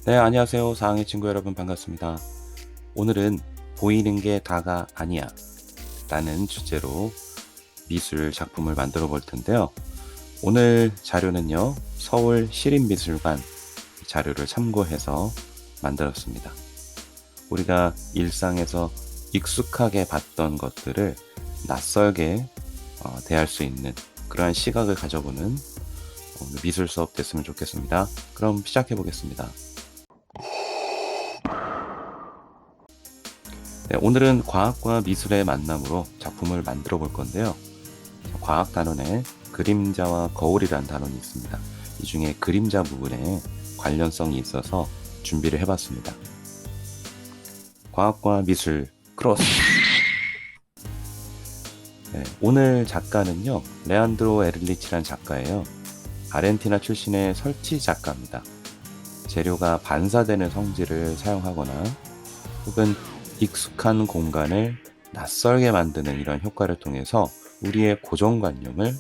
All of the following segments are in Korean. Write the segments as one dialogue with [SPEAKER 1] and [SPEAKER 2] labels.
[SPEAKER 1] 네, 안녕하세요. 사랑의 친구 여러분 반갑습니다. 오늘은 보이는 게 다가 아니야 라는 주제로 미술 작품을 만들어 볼 텐데요. 오늘 자료는요, 서울 시립미술관 자료를 참고해서 만들었습니다. 우리가 일상에서 익숙하게 봤던 것들을 낯설게 대할 수 있는 그러한 시각을 가져보는 오늘 미술 수업 됐으면 좋겠습니다. 그럼 시작해 보겠습니다. 네, 오늘은 과학과 미술의 만남으로 작품을 만들어 볼 건데요. 과학 단원에 그림자와 거울이라는 단원이 있습니다. 이 중에 그림자 부분에 관련성이 있어서 준비를 해봤습니다. 과학과 미술 크로스. 네, 오늘 작가는요, 레안드로 에를리치라는 작가예요. 아르헨티나 출신의 설치 작가입니다. 재료가 반사되는 성질을 사용하거나 혹은 익숙한 공간을 낯설게 만드는 이런 효과를 통해서 우리의 고정관념을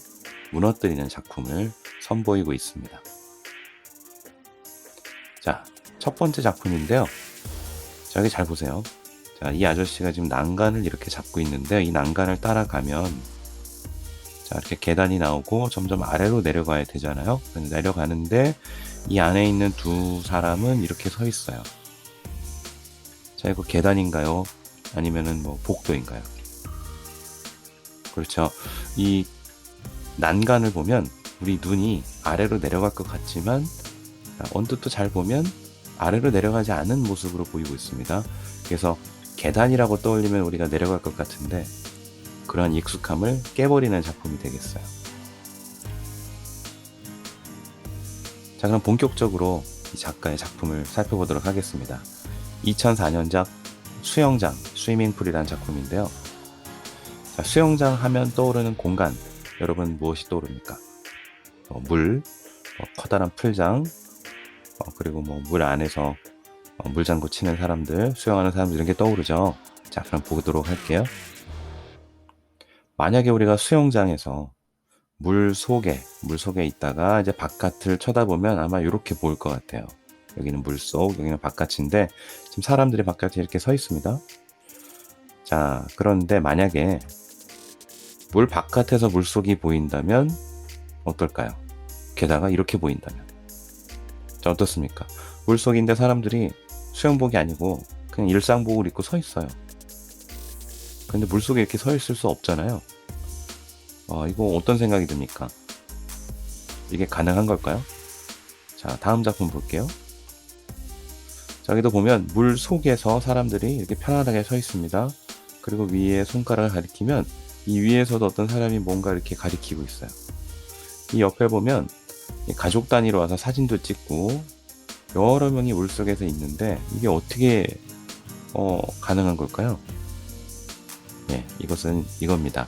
[SPEAKER 1] 무너뜨리는 작품을 선보이고 있습니다. 자, 첫 번째 작품인데요. 자, 여기 잘 보세요. 자, 이 아저씨가 지금 난간을 이렇게 잡고 있는데 이 난간을 따라가면 자, 이렇게 계단이 나오고 점점 아래로 내려가야 되잖아요. 내려가는데 이 안에 있는 두 사람은 이렇게 서 있어요. 자, 이거 계단인가요? 아니면은 뭐 복도인가요? 그렇죠. 이 난간을 보면 우리 눈이 아래로 내려갈 것 같지만 언뜻 또 잘 보면 아래로 내려가지 않은 모습으로 보이고 있습니다. 그래서 계단이라고 떠올리면 우리가 내려갈 것 같은데 그러한 익숙함을 깨버리는 작품이 되겠어요. 자, 그럼 본격적으로 이 작가의 작품을 살펴보도록 하겠습니다. 2004년작 수영장, 스위밍풀이라는 작품인데요. 자, 수영장 하면 떠오르는 공간, 여러분 무엇이 떠오릅니까? 물, 커다란 풀장, 그리고 물 안에서 물장구 치는 사람들, 수영하는 사람들 이런 게 떠오르죠. 자, 그럼 보도록 할게요. 만약에 우리가 수영장에서 물 속에 있다가 이제 바깥을 쳐다보면 아마 이렇게 보일 것 같아요. 여기는 물속, 여기는 바깥인데 지금 사람들이 바깥에 이렇게 서 있습니다. 자, 그런데 만약에 물 바깥에서 물속이 보인다면 어떨까요? 게다가 이렇게 보인다면. 자, 어떻습니까? 물속인데 사람들이 수영복이 아니고 그냥 일상복을 입고 서 있어요. 근데 물속에 이렇게 서 있을 수 없잖아요. 이거 어떤 생각이 듭니까? 이게 가능한 걸까요? 자, 다음 작품 볼게요. 자, 여기도 보면 물 속에서 사람들이 이렇게 편안하게 서 있습니다. 그리고 위에 손가락을 가리키면 이 위에서도 어떤 사람이 뭔가 이렇게 가리키고 있어요. 이 옆에 보면 가족 단위로 와서 사진도 찍고 여러 명이 물 속에서 있는데 이게 어떻게 가능한 걸까요? 네, 이것은 이겁니다.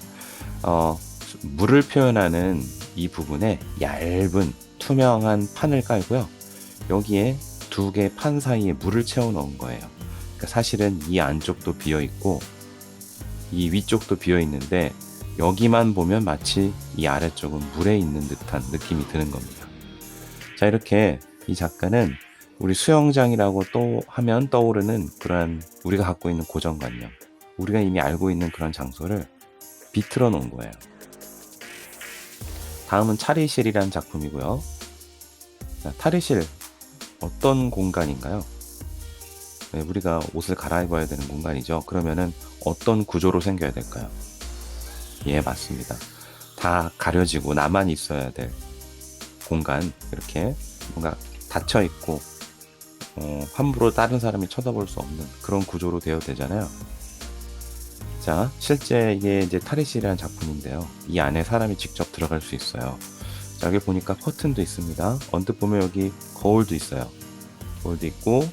[SPEAKER 1] 물을 표현하는 이 부분에 얇은 투명한 판을 깔고요. 여기에 두 개의 판 사이에 물을 채워 넣은 거예요. 그러니까 사실은 이 안쪽도 비어 있고 이 위쪽도 비어 있는데 여기만 보면 마치 이 아래쪽은 물에 있는 듯한 느낌이 드는 겁니다. 자, 이렇게 이 작가는 우리 수영장이라고 또 하면 떠오르는 그러한 우리가 갖고 있는 고정관념, 우리가 이미 알고 있는 그런 장소를 비틀어 놓은 거예요. 다음은 탈의실이라는 작품이고요. 자, 탈의실 어떤 공간인가요? 네, 우리가 옷을 갈아입어야 되는 공간이죠. 그러면은 어떤 구조로 생겨야 될까요? 예, 맞습니다. 다 가려지고 나만 있어야 될 공간, 이렇게 뭔가 닫혀 있고 함부로 다른 사람이 쳐다볼 수 없는 그런 구조로 되어 되잖아요. 자, 실제 이게 이제 탈의실이라는 작품인데요. 이 안에 사람이 직접 들어갈 수 있어요. 자, 여기 보니까 커튼도 있습니다. 언뜻 보면 여기 거울도 있어요. 거울도 있고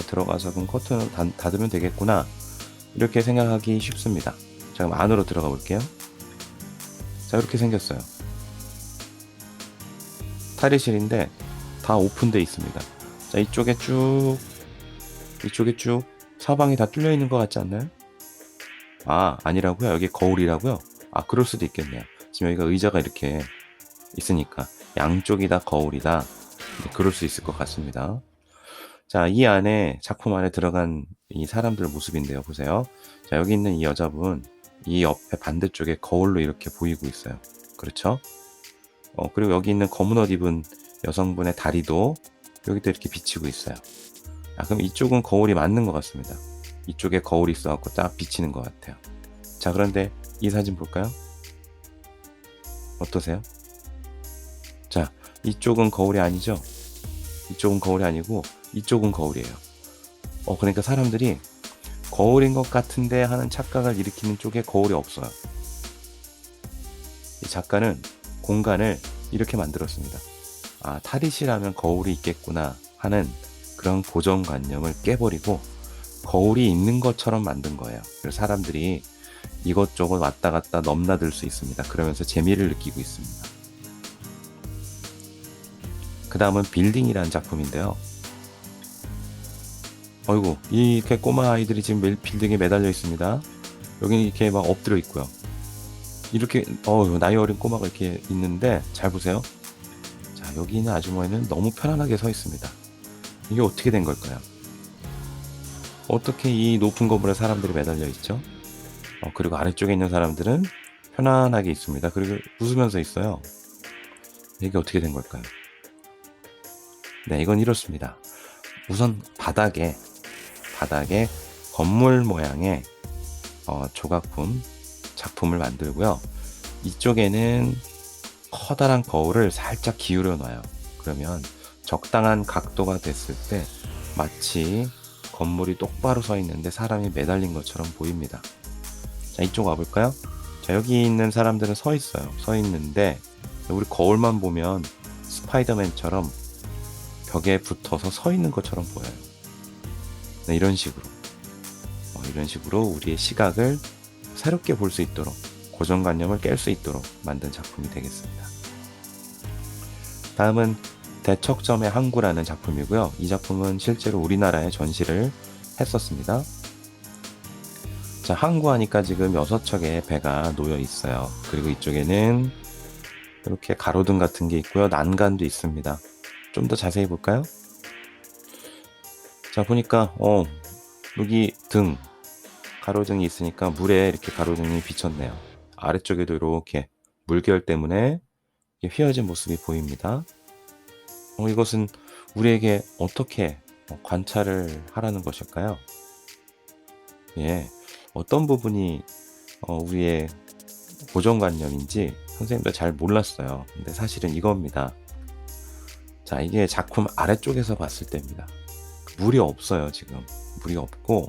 [SPEAKER 1] 들어가서 그럼 커튼을 닫으면 되겠구나 이렇게 생각하기 쉽습니다. 자, 그럼 안으로 들어가 볼게요. 자, 이렇게 생겼어요. 탈의실인데 다 오픈되어 있습니다. 자, 이쪽에 쭉 사방이 다 뚫려 있는 것 같지 않나요? 아니라고요? 여기 거울이라고요? 그럴 수도 있겠네요. 지금 여기가 의자가 이렇게 있으니까 양쪽이 다 거울이다. 그럴 수 있을 것 같습니다. 자, 이 안에 작품 안에 들어간 이 사람들 모습인데요. 보세요. 자, 여기 있는 이 여자분, 이 옆에 반대쪽에 거울로 이렇게 보이고 있어요. 그렇죠? 그리고 여기 있는 검은 옷 입은 여성분의 다리도 여기도 이렇게 비치고 있어요. 그럼 이쪽은 거울이 맞는 것 같습니다. 이쪽에 거울이 있어갖고 딱 비치는 것 같아요. 자, 그런데 이 사진 볼까요? 어떠세요? 자, 이쪽은 거울이 아니죠? 이쪽은 거울이 아니고 이쪽은 거울이에요. 그러니까 사람들이 거울인 것 같은데 하는 착각을 일으키는 쪽에 거울이 없어요. 이 작가는 공간을 이렇게 만들었습니다. 탈의실하면 거울이 있겠구나 하는 그런 고정관념을 깨버리고 거울이 있는 것처럼 만든 거예요. 그래서 사람들이 이것저것 왔다 갔다 넘나들 수 있습니다. 그러면서 재미를 느끼고 있습니다. 그 다음은 빌딩이라는 작품인데요. 어이구, 이렇게 꼬마 아이들이 지금 빌딩에 매달려 있습니다. 여기는 이렇게 막 엎드려 있고요. 이렇게 나이 어린 꼬마가 이렇게 있는데 잘 보세요. 자, 여기 있는 아주머니는 너무 편안하게 서 있습니다. 이게 어떻게 된 걸까요? 어떻게 이 높은 건물에 사람들이 매달려 있죠? 그리고 아래쪽에 있는 사람들은 편안하게 있습니다. 그리고 웃으면서 있어요. 이게 어떻게 된 걸까요? 네, 이건 이렇습니다. 우선 바닥에 건물 모양의 조각품 작품을 만들고요. 이쪽에는 커다란 거울을 살짝 기울여 놔요. 그러면 적당한 각도가 됐을 때 마치 건물이 똑바로 서 있는데 사람이 매달린 것처럼 보입니다. 자, 이쪽 와볼까요? 자, 여기 있는 사람들은 서 있어요. 서 있는데 우리 거울만 보면 스파이더맨처럼 벽에 붙어서 서 있는 것처럼 보여요. 네, 이런 식으로 우리의 시각을 새롭게 볼 수 있도록 고정관념을 깰 수 있도록 만든 작품이 되겠습니다. 다음은 대척점의 항구라는 작품이고요. 이 작품은 실제로 우리나라에 전시를 했었습니다. 자, 항구 하니까 지금 6척의 배가 놓여 있어요. 그리고 이쪽에는 이렇게 가로등 같은 게 있고요. 난간도 있습니다. 좀 더 자세히 볼까요? 자, 보니까 여기 가로등이 있으니까 물에 이렇게 가로등이 비쳤네요. 아래쪽에도 이렇게 물결 때문에 휘어진 모습이 보입니다. 이것은 우리에게 어떻게 관찰을 하라는 것일까요? 예, 어떤 부분이 우리의 고정관념인지 선생님도 잘 몰랐어요. 근데 사실은 이겁니다. 자, 이게 작품 아래쪽에서 봤을 때입니다. 물이 없어요. 지금 물이 없고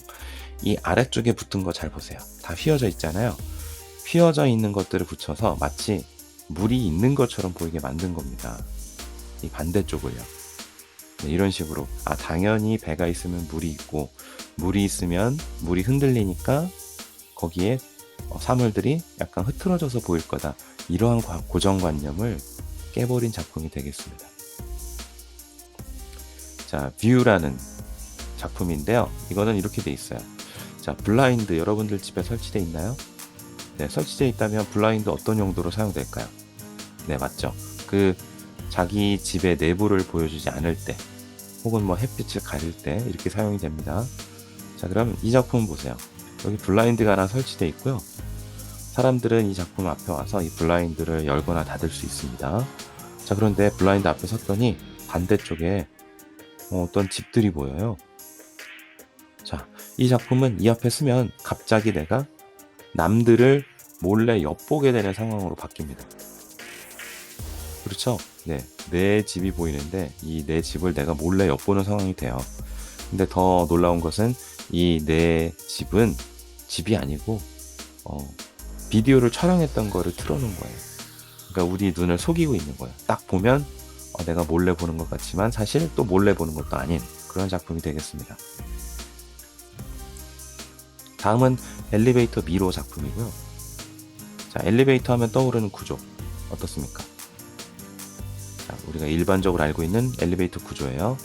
[SPEAKER 1] 이 아래쪽에 붙은 거 잘 보세요. 다 휘어져 있잖아요. 휘어져 있는 것들을 붙여서 마치 물이 있는 것처럼 보이게 만든 겁니다. 이 반대쪽을요. 네, 이런 식으로 당연히 배가 있으면 물이 있고 물이 있으면 물이 흔들리니까 거기에 사물들이 약간 흐트러져서 보일 거다. 이러한 고정관념을 깨버린 작품이 되겠습니다. 자, 뷰라는 작품인데요. 이거는 이렇게 돼 있어요. 자, 블라인드 여러분들 집에 설치되어 있나요? 네, 설치되어 있다면 블라인드 어떤 용도로 사용될까요? 네, 맞죠. 자기 집의 내부를 보여주지 않을 때 혹은 햇빛을 가릴 때 이렇게 사용이 됩니다. 자, 그럼 이 작품 보세요. 여기 블라인드가 하나 설치되어 있고요. 사람들은 이 작품 앞에 와서 이 블라인드를 열거나 닫을 수 있습니다. 자, 그런데 블라인드 앞에 섰더니 반대쪽에 어떤 집들이 보여요. 자, 이 작품은 이 앞에 서면 갑자기 내가 남들을 몰래 엿보게 되는 상황으로 바뀝니다. 그렇죠? 네, 내 집이 보이는데 이 내 집을 내가 몰래 엿보는 상황이 돼요. 근데 더 놀라운 것은 이 내 집은 집이 아니고 비디오를 촬영했던 거를 틀어놓은 거예요. 그러니까 우리 눈을 속이고 있는 거예요. 딱 보면 내가 몰래 보는 것 같지만 사실 또 몰래 보는 것도 아닌 그런 작품이 되겠습니다. 다음은 엘리베이터 미로 작품이고요. 자, 엘리베이터 하면 떠오르는 구조 어떻습니까? 자, 우리가 일반적으로 알고 있는 엘리베이터 구조예요.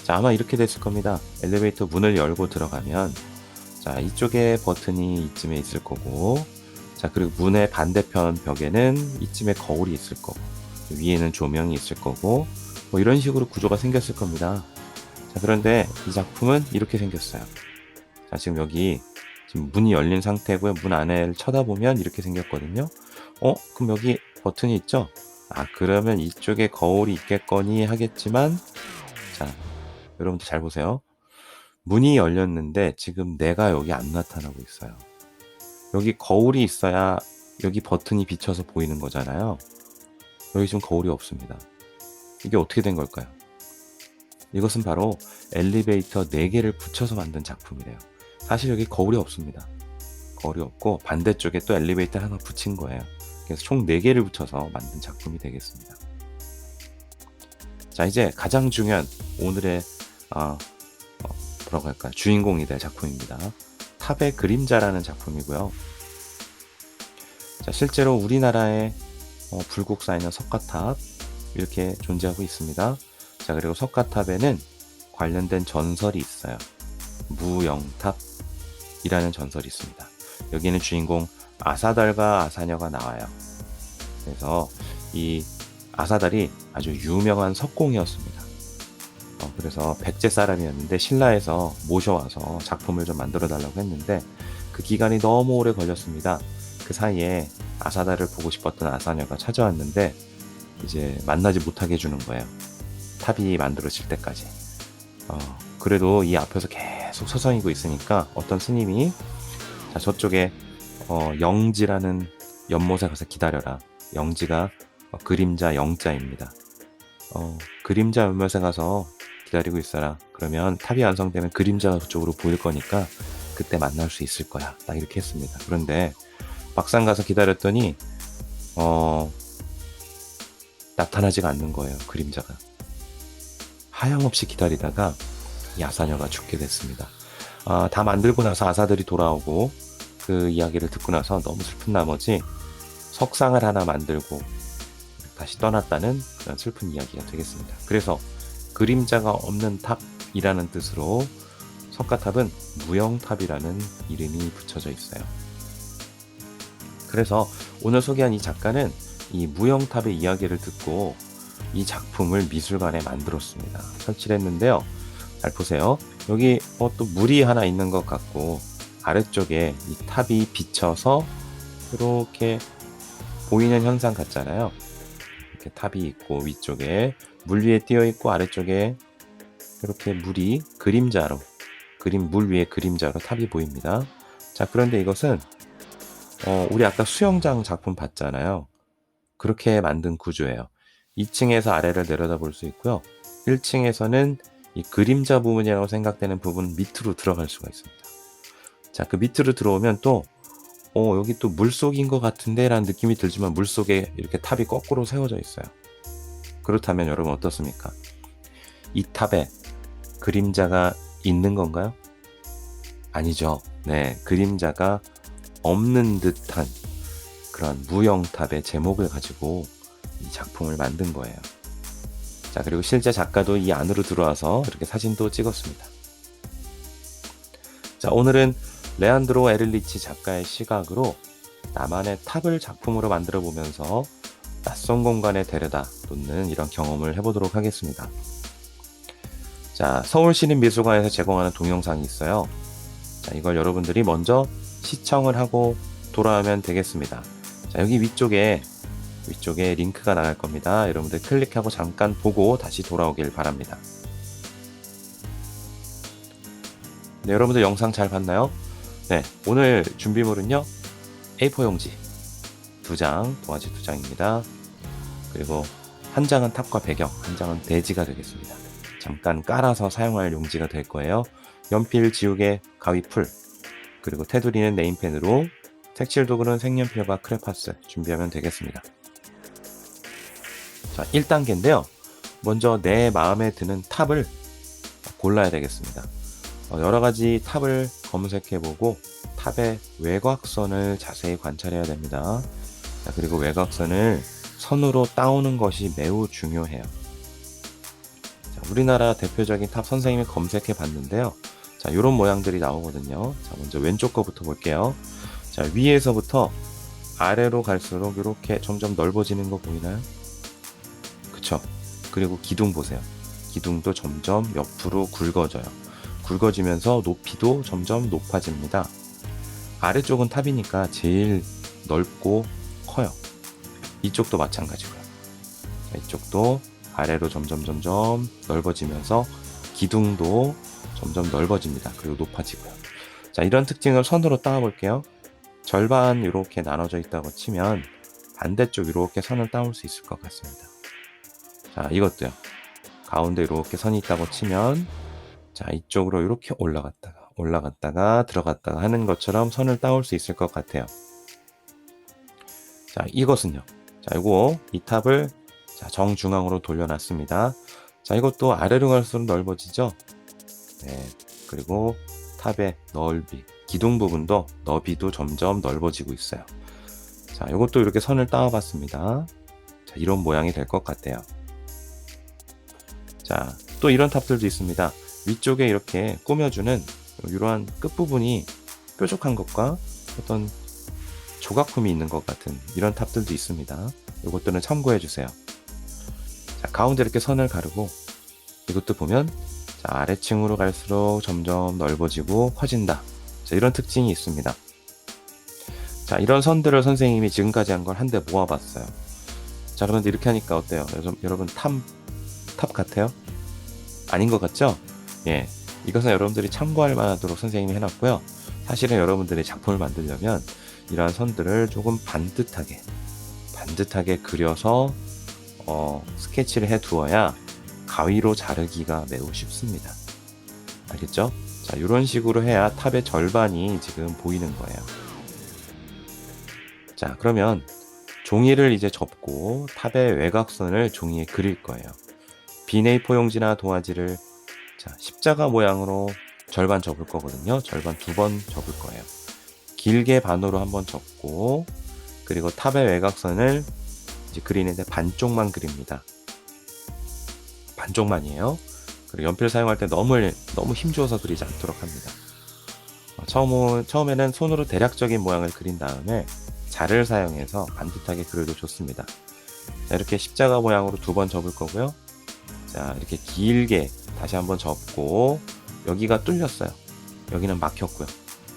[SPEAKER 1] 자, 아마 이렇게 됐을 겁니다. 엘리베이터 문을 열고 들어가면 자, 이쪽에 버튼이 이쯤에 있을 거고, 자, 그리고 문의 반대편 벽에는 이쯤에 거울이 있을 거고, 위에는 조명이 있을 거고, 이런 식으로 구조가 생겼을 겁니다. 자, 그런데 이 작품은 이렇게 생겼어요. 자, 지금 여기 지금 문이 열린 상태고요. 문 안을 쳐다보면 이렇게 생겼거든요. 그럼 여기 버튼이 있죠? 그러면 이쪽에 거울이 있겠거니 하겠지만, 자, 여러분들 잘 보세요. 문이 열렸는데 지금 내가 여기 안 나타나고 있어요. 여기 거울이 있어야 여기 버튼이 비춰서 보이는 거잖아요. 여기 지금 거울이 없습니다. 이게 어떻게 된 걸까요? 이것은 바로 엘리베이터 4개를 붙여서 만든 작품이래요. 사실 여기 거울이 없습니다. 거울이 없고 반대쪽에 또 엘리베이터 하나 붙인 거예요. 그래서 총 4개를 붙여서 만든 작품이 되겠습니다. 자, 이제 가장 중요한 오늘의 뭐라고 할까요? 주인공이 될 작품입니다. 탑의 그림자라는 작품이고요. 자, 실제로 우리나라에 불국사에는 석가탑 이렇게 존재하고 있습니다. 자, 그리고 석가탑에는 관련된 전설이 있어요. 무영탑이라는 전설이 있습니다. 여기는 주인공 아사달과 아사녀가 나와요. 그래서 이 아사달이 아주 유명한 석공이었습니다. 그래서 백제 사람이었는데 신라에서 모셔와서 작품을 좀 만들어 달라고 했는데 그 기간이 너무 오래 걸렸습니다. 그 사이에 아사달을 보고 싶었던 아사녀가 찾아왔는데 이제 만나지 못하게 해주는 거예요. 탑이 만들어질 때까지. 그래도 이 앞에서 계속 서성이고 있으니까 어떤 스님이 자, 저쪽에 영지라는 연못에 가서 기다려라. 영지가 그림자 영자입니다. 그림자 연못에 가서 기다리고 있어라. 그러면 탑이 완성되면 그림자가 그쪽으로 보일 거니까 그때 만날 수 있을 거야. 딱 이렇게 했습니다. 그런데 막상 가서 기다렸더니 나타나지가 않는 거예요. 그림자가. 하염없이 기다리다가 이 아사녀가 죽게 됐습니다. 다 만들고 나서 아사들이 돌아오고 그 이야기를 듣고 나서 너무 슬픈 나머지 석상을 하나 만들고 다시 떠났다는 그런 슬픈 이야기가 되겠습니다. 그래서 그림자가 없는 탑이라는 뜻으로 석가탑은 무영탑이라는 이름이 붙여져 있어요. 그래서 오늘 소개한 이 작가는 이 무영탑의 이야기를 듣고 이 작품을 미술관에 만들었습니다. 설치를 했는데요. 잘 보세요. 여기 또 물이 하나 있는 것 같고 아래쪽에 이 탑이 비쳐서 이렇게 보이는 현상 같잖아요. 이렇게 탑이 있고 위쪽에 물 위에 띄어 있고 아래쪽에 이렇게 물이 그림자로 물 위에 그림자로 탑이 보입니다. 자, 그런데 이것은 우리 아까 수영장 작품 봤잖아요. 그렇게 만든 구조예요. 2층에서 아래를 내려다 볼 수 있고요. 1층에서는 이 그림자 부분이라고 생각되는 부분 밑으로 들어갈 수가 있습니다. 자, 그 밑으로 들어오면 또 여기 또 물속인 것 같은데 라는 느낌이 들지만 물속에 이렇게 탑이 거꾸로 세워져 있어요. 그렇다면 여러분 어떻습니까? 이 탑에 그림자가 있는 건가요? 아니죠. 네, 그림자가 없는 듯한 그런 무영탑의 제목을 가지고 이 작품을 만든 거예요. 자, 그리고 실제 작가도 이 안으로 들어와서 이렇게 사진도 찍었습니다. 자, 오늘은 레안드로 에를리치 작가의 시각으로 나만의 탑을 작품으로 만들어 보면서 낯선 공간에 데려다 놓는 이런 경험을 해보도록 하겠습니다. 자, 서울시립미술관에서 제공하는 동영상이 있어요. 자, 이걸 여러분들이 먼저 시청을 하고 돌아오면 되겠습니다. 자, 여기 위쪽에 링크가 나갈 겁니다. 여러분들 클릭하고 잠깐 보고 다시 돌아오길 바랍니다. 네, 여러분들 영상 잘 봤나요? 네, 오늘 준비물은요, A4 용지 2장, 도화지 2장입니다. 그리고 한 장은 탑과 배경, 한 장은 배지가 되겠습니다. 잠깐 깔아서 사용할 용지가 될 거예요. 연필, 지우개, 가위, 풀, 그리고 테두리는 네임펜으로, 색칠 도구는 색연필과 크레파스 준비하면 되겠습니다. 자, 1단계인데요. 먼저 내 마음에 드는 탑을 골라야 되겠습니다. 여러 가지 탑을 검색해보고 탑의 외곽선을 자세히 관찰해야 됩니다. 자, 그리고 외곽선을 선으로 따오는 것이 매우 중요해요. 자, 우리나라 대표적인 탑 선생님이 검색해 봤는데요. 자, 이런 모양들이 나오거든요. 자, 먼저 왼쪽 거부터 볼게요. 자, 위에서부터 아래로 갈수록 이렇게 점점 넓어지는 거 보이나요? 그쵸? 그리고 기둥 보세요. 기둥도 점점 옆으로 굵어져요. 굵어지면서 높이도 점점 높아집니다. 아래쪽은 탑이니까 제일 넓고 커요. 이쪽도 마찬가지고요. 이쪽도 아래로 점점 넓어지면서 기둥도 점점 넓어집니다. 그리고 높아지고요. 자, 이런 특징을 선으로 따와 볼게요. 절반 이렇게 나눠져 있다고 치면 반대쪽 이렇게 선을 따올 수 있을 것 같습니다. 자, 이것도요. 가운데 이렇게 선이 있다고 치면 자, 이쪽으로 이렇게 올라갔다가 들어갔다가 하는 것처럼 선을 따올 수 있을 것 같아요. 자, 이것은요. 자, 이 탑을 자, 정중앙으로 돌려놨습니다. 자, 이것도 아래로 갈수록 넓어지죠? 네. 그리고 탑의 넓이, 기둥 부분도 너비도 점점 넓어지고 있어요. 자, 이것도 이렇게 선을 따와봤습니다. 자, 이런 모양이 될 것 같아요. 자, 또 이런 탑들도 있습니다. 위쪽에 이렇게 꾸며주는 이러한 끝부분이 뾰족한 것과 어떤 조각품이 있는 것 같은 이런 탑들도 있습니다. 이것들은 참고해 주세요. 자, 가운데 이렇게 선을 가르고 이것도 보면 자, 아래층으로 갈수록 점점 넓어지고 커진다. 자, 이런 특징이 있습니다. 자, 이런 선들을 선생님이 지금까지 한 걸 한데 모아봤어요. 자, 그런데 이렇게 하니까 어때요? 여러분 탑 같아요? 아닌 것 같죠? 예, 이것은 여러분들이 참고할 만하도록 선생님이 해놨고요. 사실은 여러분들이 작품을 만들려면 이러한 선들을 조금 반듯하게 그려서 스케치를 해 두어야 가위로 자르기가 매우 쉽습니다. 알겠죠? 자, 이런 식으로 해야 탑의 절반이 지금 보이는 거예요. 자, 그러면 종이를 이제 접고 탑의 외곽선을 종이에 그릴 거예요. 비네이 포용지나 도화지를 자, 십자가 모양으로 절반 접을 거거든요. 절반 2번 접을 거예요. 길게 반으로 한번 접고 그리고 탑의 외곽선을 이제 그리는데 반쪽만 그립니다. 반쪽만이에요. 그리고 연필 사용할 때 너무 힘주어서 그리지 않도록 합니다. 처음에는 손으로 대략적인 모양을 그린 다음에 자를 사용해서 반듯하게 그려도 좋습니다. 자, 이렇게 십자가 모양으로 2번 접을 거고요. 자, 이렇게 길게 다시 한번 접고 여기가 뚫렸어요. 여기는 막혔고요.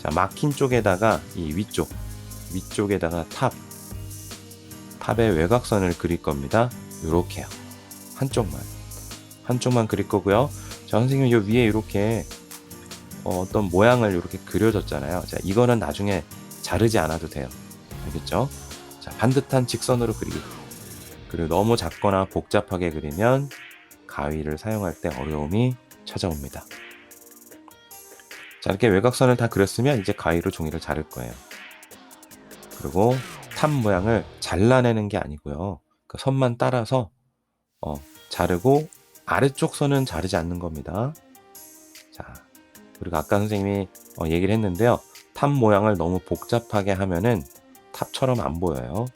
[SPEAKER 1] 자, 막힌 쪽에다가 이 위쪽에다가 탑의 외곽선을 그릴 겁니다. 요렇게요. 한쪽만 그릴 거고요. 자, 선생님 요 위에 이렇게 어떤 모양을 이렇게 그려줬잖아요. 자, 이거는 나중에 자르지 않아도 돼요. 알겠죠? 자, 반듯한 직선으로 그리기. 그리고 너무 작거나 복잡하게 그리면 가위를 사용할 때 어려움이 찾아옵니다. 자, 이렇게 외곽선을 다 그렸으면 이제 가위로 종이를 자를 거예요. 그리고 탑 모양을 잘라내는 게 아니고요. 그 선만 따라서 자르고 아래쪽 선은 자르지 않는 겁니다. 자, 그리고 아까 선생님이 얘기를 했는데요. 탑 모양을 너무 복잡하게 하면은 탑처럼 안 보여요.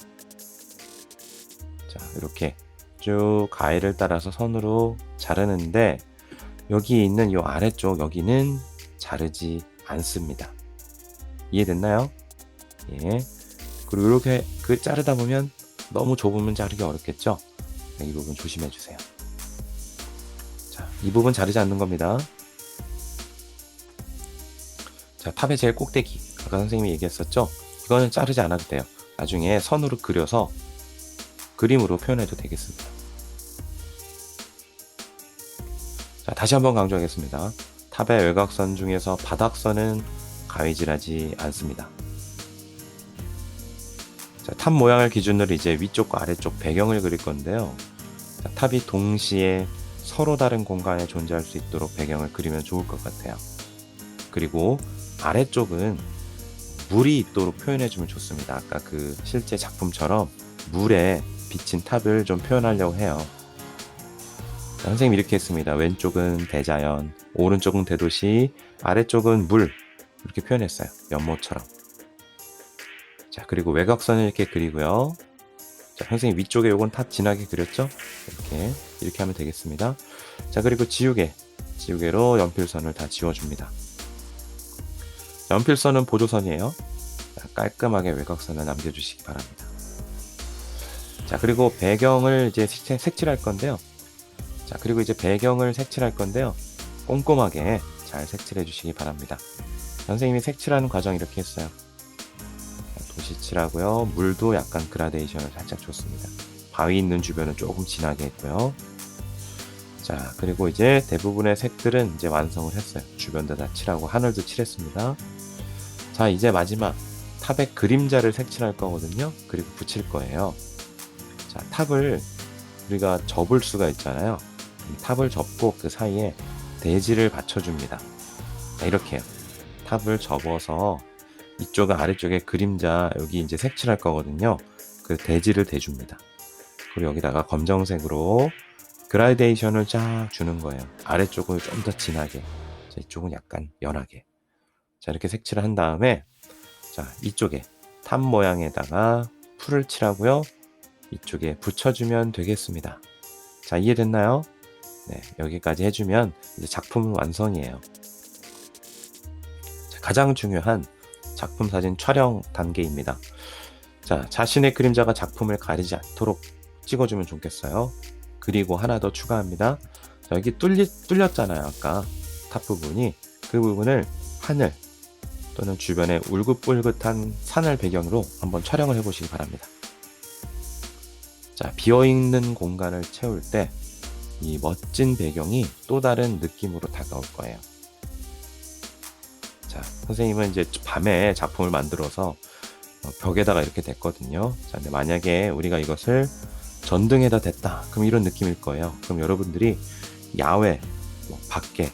[SPEAKER 1] 자, 이렇게 쭉 가위를 따라서 선으로 자르는데 여기 있는 이 아래쪽 여기는 자르지 않습니다. 이해됐나요? 예. 그리고 이렇게 자르다 보면 너무 좁으면 자르기 어렵겠죠? 이 부분 조심해 주세요. 자, 이 부분 자르지 않는 겁니다. 자, 탑의 제일 꼭대기 아까 선생님이 얘기했었죠? 이거는 자르지 않아도 돼요. 나중에 선으로 그려서 그림으로 표현해도 되겠습니다. 자, 다시 한번 강조하겠습니다. 탑의 외곽선 중에서 바닥선은 가위질하지 않습니다. 자, 탑 모양을 기준으로 이제 위쪽과 아래쪽 배경을 그릴 건데요. 자, 탑이 동시에 서로 다른 공간에 존재할 수 있도록 배경을 그리면 좋을 것 같아요. 그리고 아래쪽은 물이 있도록 표현해주면 좋습니다. 아까 그 실제 작품처럼 물에 비친 탑을 좀 표현하려고 해요. 자, 선생님이 이렇게 했습니다. 왼쪽은 대자연, 오른쪽은 대도시, 아래쪽은 물 이렇게 표현했어요. 연못처럼. 자, 그리고 외곽선을 이렇게 그리고요. 자, 선생님 위쪽에 요건 탑 진하게 그렸죠? 이렇게 하면 되겠습니다. 자, 그리고 지우개로 연필선을 다 지워줍니다. 자, 연필선은 보조선이에요. 자, 깔끔하게 외곽선을 남겨주시기 바랍니다. 자, 그리고 배경을 이제 색칠할 건데요. 자, 그리고 이제 배경을 색칠할 건데요. 꼼꼼하게 잘 색칠해 주시기 바랍니다. 선생님이 색칠하는 과정 이렇게 했어요. 도시칠하고요. 물도 약간 그라데이션을 살짝 줬습니다. 바위 있는 주변은 조금 진하게 했고요. 자, 그리고 이제 대부분의 색들은 이제 완성을 했어요. 주변도 다 칠하고 하늘도 칠했습니다. 자, 이제 마지막 탑에 그림자를 색칠할 거거든요. 그리고 붙일 거예요. 자, 탑을 우리가 접을 수가 있잖아요. 이 탑을 접고 그 사이에 대지를 받쳐줍니다. 자, 이렇게요. 탑을 접어서 이쪽 아래쪽에 그림자 여기 이제 색칠할 거거든요. 그 대지를 대줍니다. 그리고 여기다가 검정색으로 그라데이션을 쫙 주는 거예요. 아래쪽을 좀 더 진하게, 자, 이쪽은 약간 연하게. 자, 이렇게 색칠을 한 다음에 자, 이쪽에 탑 모양에다가 풀을 칠하고요. 이쪽에 붙여주면 되겠습니다. 자, 이해됐나요? 네, 여기까지 해주면 이제 작품은 완성이에요. 자, 가장 중요한 작품 사진 촬영 단계입니다. 자, 자신의 그림자가 작품을 가리지 않도록 찍어주면 좋겠어요. 그리고 하나 더 추가합니다. 자, 여기 뚫렸잖아요. 아까 탑 부분이. 그 부분을 하늘 또는 주변에 울긋불긋한 산을 배경으로 한번 촬영을 해보시기 바랍니다. 자, 비어있는 공간을 채울 때 이 멋진 배경이 또 다른 느낌으로 다가올 거예요. 자, 선생님은 이제 밤에 작품을 만들어서 벽에다가 이렇게 댔거든요. 자, 근데 만약에 우리가 이것을 전등에다 댔다, 그럼 이런 느낌일 거예요. 그럼 여러분들이 야외, 밖에,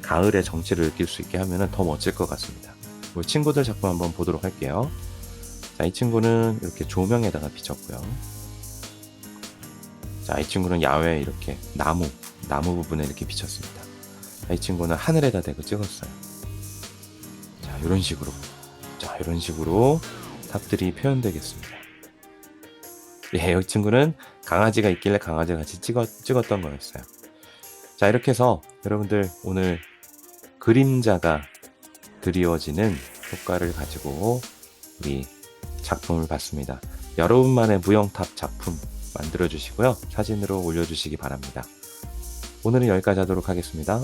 [SPEAKER 1] 가을의 정취를 느낄 수 있게 하면 더 멋질 것 같습니다. 우리 친구들 작품 한번 보도록 할게요. 자, 이 친구는 이렇게 조명에다가 비쳤고요. 자, 이 친구는 야외에 이렇게 나무 부분에 이렇게 비쳤습니다. 자, 이 친구는 하늘에다 대고 찍었어요. 자, 이런 식으로. 자, 이런 식으로 탑들이 표현되겠습니다. 예, 이 친구는 강아지가 있길래 강아지가 같이 찍었던 거였어요. 자, 이렇게 해서 여러분들 오늘 그림자가 드리워지는 효과를 가지고 우리 작품을 봤습니다. 여러분만의 무형탑 작품 만들어 주시고요. 사진으로 올려주시기 바랍니다. 오늘은 여기까지 하도록 하겠습니다.